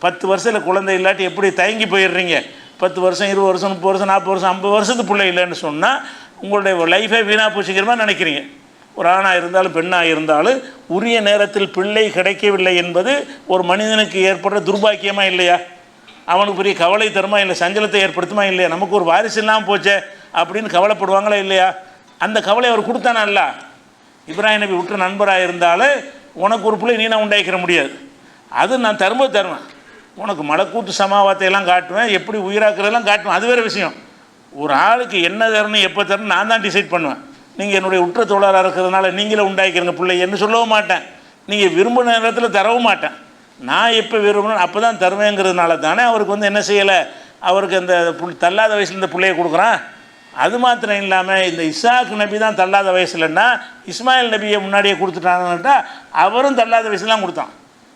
10 வருஷத்தில் குழந்தை இல்லாட்டி எப்படி தயங்கி போயிடுறீங்க? 10 வருஷம் 20 வருஷம் 30 வருஷம் 40 வருஷம் 50 வருஷத்துக்கு பிள்ளை இல்லைன்னு சொன்னால் உங்களுடைய லைஃபை வீணாக போச்சுக்கிற மாதிரி நினைக்கிறீங்க. ஒரு ஆணாக இருந்தாலும் பெண்ணாக இருந்தாலும் உரிய நேரத்தில் பிள்ளை கிடைக்கவில்லை என்பது ஒரு மனிதனுக்கு ஏற்படுற துர்பாக்கியமாக இல்லையா? அவனுக்கு பெரிய கவலை தருமா இல்லை, சஞ்சலத்தை ஏற்படுத்துமா இல்லையா? நமக்கு ஒரு வாரிசு இல்லாமல் போச்சே அப்படின்னு கவலைப்படுவாங்களா இல்லையா? அந்த கவலை அவர் கொடுத்தானா இல்ல? இப்ராஹிம் நபி உற்ற நண்பராக இருந்தாலும் உனக்கு ஒரு பிள்ளை நீனா உண்டாக்கிற முடியாது, அது நான் தருவேன், உனக்கு மலக்கூட்டு சமாவாத்தையெல்லாம் காட்டுவேன், எப்படி உயிராக்குறதெல்லாம் காட்டுவேன், அது வேறு விஷயம். ஒரு ஆளுக்கு என்ன தரணும் எப்போ தரணும் நான் தான் டிசைட் பண்ணுவேன். நீங்கள் என்னுடைய உற்ற தோழராக இருக்கிறதுனால நீங்களே உண்டாக்கிறங்க பிள்ளை என்ன சொல்லவும் மாட்டேன், நீங்கள் விரும்பின நேரத்தில் தரவும் மாட்டேன். நான் எப்போ விரும்பணும் அப்போ தான் தருவேங்கிறதுனால தானே அவருக்கு வந்து என்ன செய்யலை, அவருக்கு அந்த தள்ளாத வயசில் இந்த பிள்ளையை கொடுக்குறான். அது மாத்திரம் இல்லாமல் இந்த இஸ்ஹாக் நபி தான் தள்ளாத வயசுலன்னா இஸ்மாயில் நபியை முன்னாடியே கொடுத்துட்டாங்கன்னுட்டா அவரும் தள்ளாத வயசுலாம் கொடுத்தான்.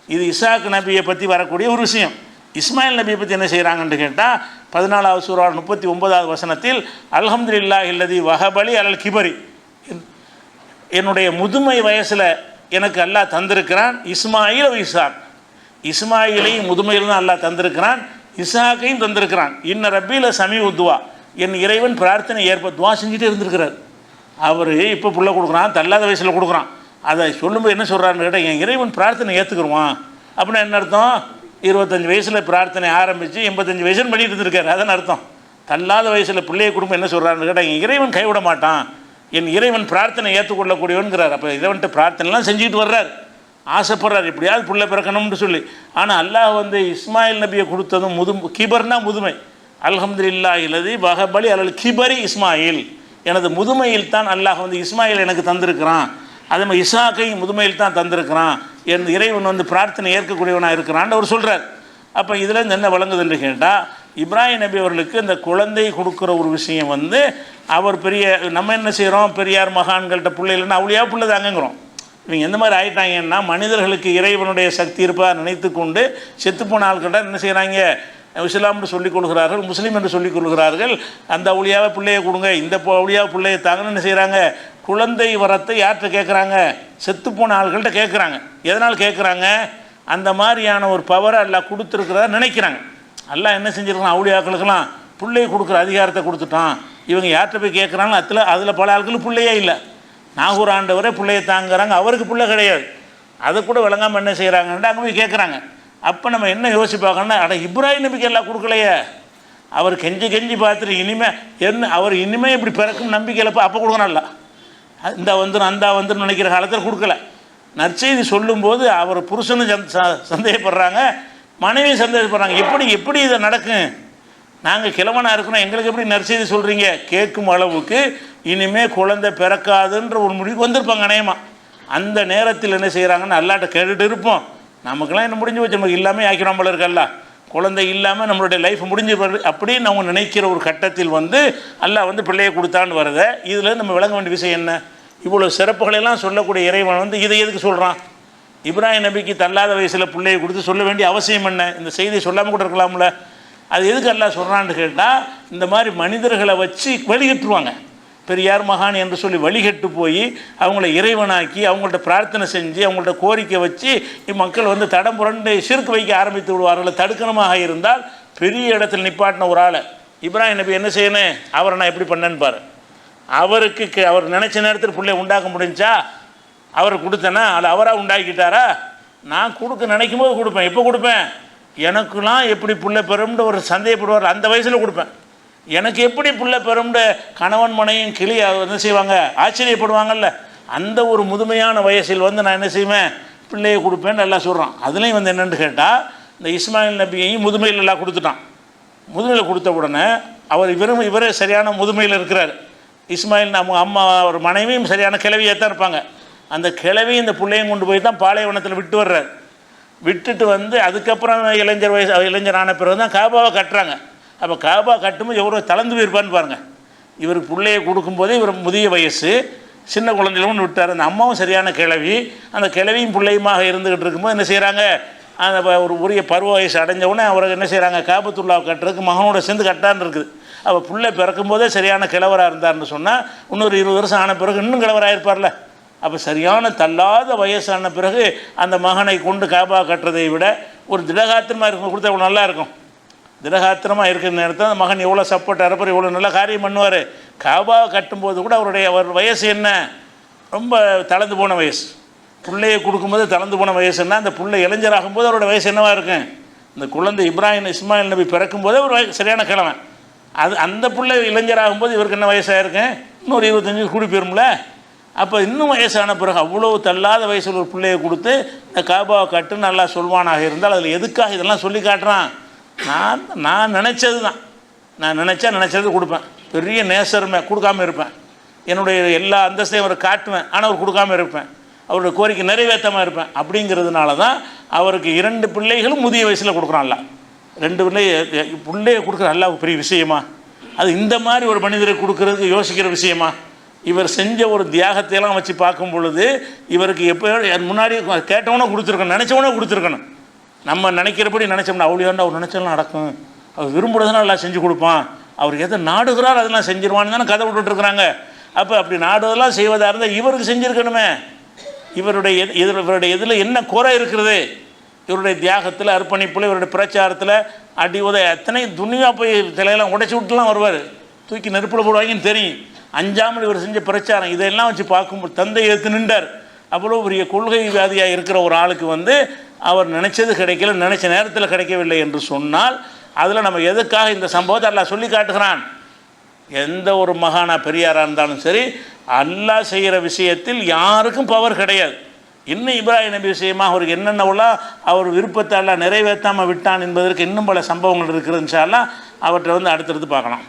இது இஸ்ஹாக் நபியை பற்றி வரக்கூடிய ஒரு விஷயம். இஸ்மாயில் நபியை பற்றி என்ன செய்கிறாங்கன்னு கேட்டால் 14வது சூரா 39வது வசனத்தில் அல்ஹம்துலில்லாஹி அல்லதி வஹபலி அலல் கிபரி, என்னுடைய முதுமை வயசில் எனக்கு அல்லாஹ் தந்திருக்கிறான் இஸ்மாயில் இஸ்ஹாக், இஸ்மாயிலையும் முதுமையில் தான் அல்லாஹ் தந்திருக்கிறான், இஸ்ஹாக்கையும் தந்திருக்கிறான். இன்ன ரப்பில சமீ உத்துவா, என் இறைவன் பிரார்த்தனை துவா செஞ்சுட்டே இருந்திருக்கிறார். அவர் இப்போ புள்ள கொடுக்குறான், தள்ளாத வயசில் கொடுக்குறான். அதை சொல்லும்போது என்ன சொல்கிறாருன்னு கேட்டால் என் இறைவன் பிரார்த்தனை ஏற்றுக்குருவான் அப்படின்னா என்ன அர்த்தம்? 25 வயசில் பிரார்த்தனை ஆரம்பித்து 85 வயசுன்னு பண்ணிட்டு இருந்திருக்காரு, அதான் அர்த்தம். தள்ளாத வயசில் பிள்ளையை குடும்பம் என்ன சொல்கிறாருன்னு கேட்டால் என் இறைவன் கைவிட மாட்டான், என் இறைவன் பிரார்த்தனை ஏற்றுக்கொள்ளக்கூடியவன்கிறார். அப்போ இறைவன்ட்டு பிரார்த்தனைலாம் செஞ்சுக்கிட்டு வர்றார், ஆசைப்படுறார் எப்படியாவது பிள்ளை பிறக்கணும்னு சொல்லி. ஆனால் அல்லாஹ் வந்து இஸ்மாயில் நபியை கொடுத்ததும் கிபர்னா முதுமை, அல்ஹம்துலில்லாஹி அல்லதி வஹபலி அலல் கிபரி இஸ்மாயில், எனது முதுமையில் தான் அல்லாஹ் வந்து இஸ்மாயில் எனக்கு தந்திருக்கிறான், அதே மாதிரி இஸ்ஹாக்கையும் முதுமையில் தான் தந்திருக்கிறான், என் இறைவன் வந்து பிரார்த்தனை ஏற்கக்கூடியவனாக இருக்கிறான்னு அவர் சொல்கிறார். அப்போ இதில் என்ன வழங்குது என்று கேட்டால், இப்ராஹிம் நபி அவர்களுக்கு இந்த குழந்தை கொடுக்குற ஒரு விஷயம் வந்து அவர் பெரிய, நம்ம என்ன செய்கிறோம், பெரியார் மகான்கள்கிட்ட பிள்ளை இல்லைன்னா அவளியாக பிள்ளை தாங்கங்கிறோம். இவங்க எந்த மாதிரி ஆகிட்டாங்கன்னா மனிதர்களுக்கு இறைவனுடைய சக்தி இருப்பா நினைத்து கொண்டு செத்துப்போன ஆட்கள்கிட்ட என்ன செய்கிறாங்க, இஸ்லாம் என்று சொல்லிக் கொள்கிறார்கள், முஸ்லீம் என்று சொல்லிக் கொள்கிறார்கள், அந்த ஒளியாவை பிள்ளையை கொடுங்க, இந்த ஒளியாவை பிள்ளையை தாங்கன்னு என்ன செய்கிறாங்க, குழந்தை வரத்தை யார்கிட்ட கேட்குறாங்க, செத்துப்போன ஆள்கள்கிட்ட கேட்குறாங்க. எதனால் கேட்குறாங்க, அந்த மாதிரியான ஒரு பவரை அல்லாஹ் கொடுத்துருக்கிறதா நினைக்கிறாங்க. அல்லாஹ் என்ன செஞ்சுருக்கான், அவுளியாக்களுக்கெல்லாம் பிள்ளையை கொடுக்குற அதிகாரத்தை கொடுத்துட்டான். இவங்க யார்கிட்ட போய் கேட்குறாங்களோ அதில் பல ஆட்களுக்கு பிள்ளையே இல்லை. நாகூர் ஆண்டவரே பிள்ளையை தாங்குறாங்க, அவருக்கு பிள்ளை கிடையாது. அதை கூட விளங்காமல் என்ன செய்கிறாங்கன்ட்டு அங்கே போய் கேட்குறாங்க. அப்போ நம்ம என்ன யோசிப்பாங்கன்னா, இப்ராஹிம் நபிக்கு எல்லாம் கொடுக்கலையே, அவர் கெஞ்சி பார்த்துட்டு இனிமேல் என்ன அவர் இனிமேல் இப்படி பிறக்கும் நம்பிக்கையில் அப்போ கொடுக்கணும்ல, இந்த வந்துடும் அந்த வந்துடும் நினைக்கிற காலத்தில் கொடுக்கல. நற்செய்தி சொல்லும்போது அவர் புருஷனும் சந்தேகப்படுறாங்க, மனைவி சந்தேகப்படுறாங்க, எப்படி இதை நடக்கும், நாங்கள் கிழவனாக இருக்கிறோம், எங்களுக்கு எப்படி நற்செய்தி சொல்கிறீங்க கேட்கும் அளவுக்கு இனிமேல் குழந்தை பிறக்காதுன்ற ஒரு முடிவுக்கு வந்திருப்பாங்க அநேகமாக. அந்த நேரத்தில் என்ன செய்கிறாங்கன்னு அல்லாட்ட கேட்டுட்டு இருப்போம், நமக்கெல்லாம் என்ன முடிஞ்சு வச்சு நமக்கு இல்லாமல் ஆக்கிறோம் போல இருக்கல்ல, குழந்தை இல்லாமல் நம்மளுடைய லைஃப் முடிஞ்சு அப்படின்னு அவங்க நினைக்கிற ஒரு கட்டத்தில் வந்து அல்லாஹ் வந்து பிள்ளையை கொடுத்தான்னு வருது. இதில் நம்ம விளங்க வேண்டிய விஷயம் என்ன, இவ்வளோ சிறப்புகளெல்லாம் சொல்லக்கூடிய இறைவன் வந்து இதை எதுக்கு சொல்கிறான்? இப்ராஹிம் நபிக்கு தள்ளாத வயசில் பிள்ளையை கொடுத்து சொல்ல வேண்டிய அவசியம் என்ன? இந்த செய்தியை சொல்லாமல் கூட இருக்கலாம்ல. அது எதுக்கு அல்லாஹ் சொல்கிறான்னு கேட்டால், இந்த மாதிரி மனிதர்களை வச்சு வழிகட்டுருவாங்க, பெரியார் மகான் என்று சொல்லி வழிகட்டு போய் அவங்கள இறைவனாக்கி அவங்கள்ட்ட பிரார்த்தனை செஞ்சு அவங்கள்ட்ட கோரிக்கை வச்சு மக்கள் வந்து தடம் புரண்டு சிறுக்கு வைக்க ஆரம்பித்து விடுவார்களை தடுக்கணுமாக இருந்தால் பெரிய இடத்துல நிப்பாட்டின ஒரு ஆளை இப்ராஹிம் நபி என்ன செய்யணும், அவரை நான் எப்படி பண்ணேன்னு பாரு. அவருக்கு அவர் நினச்ச நேரத்தில் பிள்ளைய உண்டாக்க முடிஞ்சா அவரை கொடுத்தேன்னா அது அவராக உண்டாக்கிட்டாரா? நான் கொடுக்க நினைக்கும் போது கொடுப்பேன். எப்போ கொடுப்பேன், எனக்குலாம் எப்படி பிள்ளை பெறும்னு ஒரு சந்தேகப்படுவார் அந்த வயசில் கொடுப்பேன். எனக்கு எப்படி பிள்ளை பெறும்னு கணவன் மனையும் கிளி என்ன செய்வாங்க, ஆச்சரியப்படுவாங்கல்ல, அந்த ஒரு முதுமையான வயசில் வந்து நான் என்ன செய்வேன், பிள்ளையை கொடுப்பேன்னு நல்லா சொல்கிறான். அதுலேயும் வந்து என்னென்னு கேட்டால், இந்த இஸ்மாயில் நபியையும் முதுமையில் எல்லாம் கொடுத்துட்டான். முதுமையில் கொடுத்த உடனே அவர் இவரே சரியான முதுமையில் இருக்கிறார். இஸ்மாயில் நம்ம அம்மா ஒரு மனைவியும் சரியான கிழவியாக தான் இருப்பாங்க. அந்த கிழவி இந்த பிள்ளையும் கொண்டு போய் தான் பாலைவனத்தில் விட்டு வர்றார். விட்டுட்டு வந்து அதுக்கப்புறம் இளைஞரான பிறகு தான் காபாவை கட்டுறாங்க. அப்போ காபா கட்டும்போது எவ்வளோ தளர்ந்து போயிருப்பான்னு பாருங்கள். இவருக்கு பிள்ளையை கொடுக்கும்போதே இவர் முதிய வயசு, சின்ன குழந்தைகளும் விட்டார். அந்த அம்மாவும் சரியான கிழவி, அந்த கிழவியும் பிள்ளையுமாக இருந்துக்கிட்டு இருக்கும்போது என்ன செய்கிறாங்க, அந்த ஒரு உரிய பருவ வயசு அடைஞ்சவுடனே அவருக்கு என்ன செய்கிறாங்க, காபத்துல்லாவை கட்டுறதுக்கு மகனோட சேர்ந்து கட்டான்னு இருக்குது. அப்போ பிள்ளை பிறக்கும் போதே சரியான கிழவராக இருந்தார்னு சொன்னால் இன்னொரு 20 வருஷம் ஆன பிறகு இன்னும் கிழவராக இருப்பார்ல. அப்போ சரியான தள்ளாத வயசான பிறகு அந்த மகனை கொண்டு காபா கட்டுறதை விட ஒரு திடகாத்திரமாக இருக்கும் கொடுத்தா இவ்வளோ நல்லா இருக்கும். திடகாத்திரமாக இருக்கிற நேரத்தில் அந்த மகன் எவ்வளோ சப்போர்ட் அறப்பர் எவ்வளோ நல்லா காரியம் பண்ணுவார். காபாவை கட்டும்போது கூட அவர் வயசு என்ன, ரொம்ப தளர்ந்து போன வயசு. பிள்ளையை கொடுக்கும்போது தளர்ந்து போன வயசுன்னா அந்த பிள்ளை இளைஞராகும்போது அவரோட வயசு என்னவாக இருக்கும். இந்த குழந்தை இஸ்மாயில் நபி பிறக்கும்போதே ஒரு சரியான கிழவன். அந்த பிள்ளை இளைஞராகும்போது இவருக்கு என்ன வயசாக இருக்கும், இன்னொரு 25 கூடி போயிரும்ல. அப்போ இன்னும் வயசான பிறகு அவ்வளோ தள்ளாத வயசில் ஒரு பிள்ளையை கொடுத்து இந்த காபாவை கட்டு நல்லா சொல்வானாக இருந்தால் அதில் எதுக்காக இதெல்லாம் சொல்லி காட்டுறான். நான் நினச்சது தான், நான் நினச்சது கொடுப்பேன். பெரிய நேசருமே கொடுக்காமல் இருப்பேன். என்னுடைய எல்லா அந்தஸ்தையும் அவரை காட்டுவேன், ஆனால் அவர் கொடுக்காமல் இருப்பேன். அவருடைய கோரிக்கை நிறைவேற்றாமல் இருப்பேன். அப்படிங்கிறதுனால தான் அவருக்கு 2 பிள்ளைகளும் முதிய வயசில் கொடுக்குறான்ல. 2 பிள்ளையை கொடுக்குற அல்லாஹ்வுக்கு பெரிய விஷயமா? அது இந்த மாதிரி ஒரு மனிதரை கொடுக்கறதுக்கு யோசிக்கிற விஷயமா? இவர் செஞ்ச ஒரு தியாகத்தையெல்லாம் வச்சு பார்க்கும் பொழுது இவருக்கு எப்போ முன்னாடி கேட்டவனோ கொடுத்துருக்கணும், நினச்சவனோ கொடுத்துருக்கணும். நம்ம நினைக்கிறபடி நினச்சோம்னா அவ்வளோண்டா அவர் நினச்செல்லாம் நடக்கும், அவர் விரும்புகிறதுனால எல்லாம் செஞ்சு கொடுப்பான், அவர் எதை நாடுகிறார் அதெல்லாம் செஞ்சிருவான்னு தானே கதை விட்டுட்டுருக்குறாங்க. அப்போ அப்படி நாடுவதெல்லாம் செய்வதாக இருந்தால் இவருக்கு செஞ்சுருக்கணுமே. இவருடைய இதில் என்ன குறை இருக்கிறது? இவருடைய தியாகத்தில், அர்ப்பணிப்பில், இவருடைய பிரச்சாரத்தில் அடி உதய எத்தனை துணியாக போய் தலையெல்லாம் உடைச்சி விட்டுலாம் வருவார், தூக்கி நெருப்பில் போடுவாங்கன்னு தெரியும். அஞ்சாமல் இவர் செஞ்ச பிரச்சாரம் இதெல்லாம் வச்சு பார்க்கும்போது தந்தை எடுத்து நின்றார். அவ்வளோ பெரிய கொள்கை வியாதியாக இருக்கிற ஒரு ஆளுக்கு அவர் நினச்சது கிடைக்கல, நினச்ச நேரத்தில் கிடைக்கவில்லை என்று சொன்னால் அதில் நம்ம எதுக்காக இந்த சம்பவத்தை அல்லாஹ் சொல்லி காட்டுகிறான்? எந்த ஒரு மகானா பெரியாராக இருந்தாலும் சரி, அல்லாஹ் செய்கிற விஷயத்தில் யாருக்கும் பவர் கிடையாது. இன்னும் இப்ராஹிம் நபி விஷயமாக அவருக்கு என்னென்னவெல்லாம் அவர் விருப்பத்தை அல்லாஹ் நிறைவேற்றாமல் விட்டான் என்பதற்கு இன்னும் பல சம்பவங்கள் இருக்கிறது. இன்ஷா அல்லாஹ் அவற்றை அடுத்தடுத்து பார்க்கலாம்.